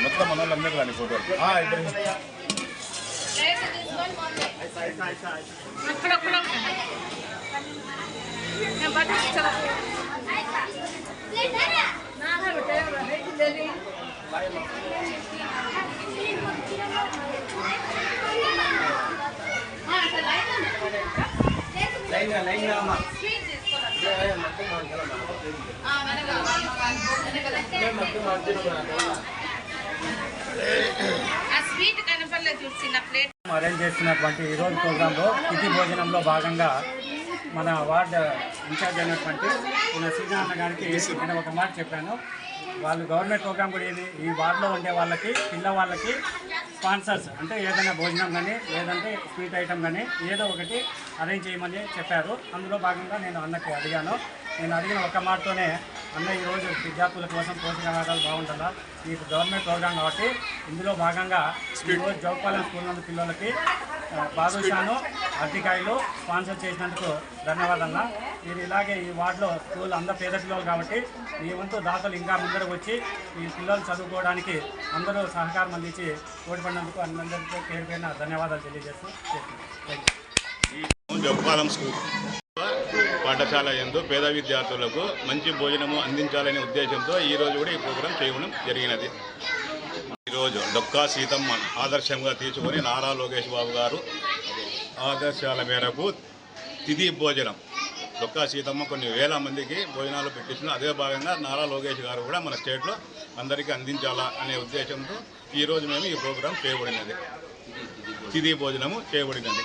మొత్తం మనోళ్ళందరూ రాని photo arrange చేస్తున్నటువంటి ఈరోజు ప్రోగ్రాంలో తిథి భోజనంలో భాగంగా మన వార్డ్ ఇన్ఛార్జ్ అయినటువంటి మన శ్రీనారాయణ గారికి నేను ఒక మాట చెప్పాను. వాళ్ళు గవర్నమెంట్ ప్రోగ్రాం కూడా ఈ వార్డులో ఉండే వాళ్ళకి పిల్లవాళ్ళకి స్పాన్సర్స్ అంటే ఏదైనా భోజనం కానీ లేదంటే స్వీట్ ఐటమ్ కానీ ఏదో ఒకటి అరేంజ్ చేయమని చెప్పారు. అందులో భాగంగా నేను అన్నకి అడిగాను. నేను అడిగిన ఒక మాటతోనే అన్న ఈరోజు విద్యార్థుల కోసం పోషకాహారాలు బాగుంటుందా, ఈ గవర్నమెంట్ ప్రోగ్రాం కాబట్టి ఇందులో భాగంగా ఈరోజు జోగపాలెం స్కూల్ నుండి పిల్లలకి బాదుషాను అరటికాయలు స్పాన్సర్ చేసినందుకు ధన్యవాదాలు. మీరు ఇలాగే ఈ వార్డులో స్కూల్ అందరూ పేద పిల్లలు కాబట్టి ఈ వంతు దాతలు ఇంకా ముందరకు వచ్చి ఈ పిల్లలు చదువుకోవడానికి అందరూ సహకారం అందించి తోడ్పడినందుకు అందరికీ పేరు పేరున ధన్యవాదాలు తెలియజేస్తూ జోగపాలెం స్కూల్ పాఠశాల యందు పేద విద్యార్థులకు మంచి భోజనము అందించాలనే ఉద్దేశంతో ఈరోజు కూడా ఈ ప్రోగ్రాం చేయడం జరిగినది. ఈరోజు డొక్కా సీతమ్మ ఆదర్శంగా తీసుకొని నారా లోకేష్ బాబు గారు ఆదర్శాల మేరకు తిథి భోజనం డొక్కా సీతమ్మ కొన్ని వేల మందికి భోజనాలు పెట్టించిన అదే భాగంగా నారా లోకేష్ గారు కూడా మన స్టేట్లో అందరికీ అందించాలా అనే ఉద్దేశంతో ఈరోజు మేము ఈ ప్రోగ్రాం చేయబడినది, తిథి భోజనము చేయబడినది.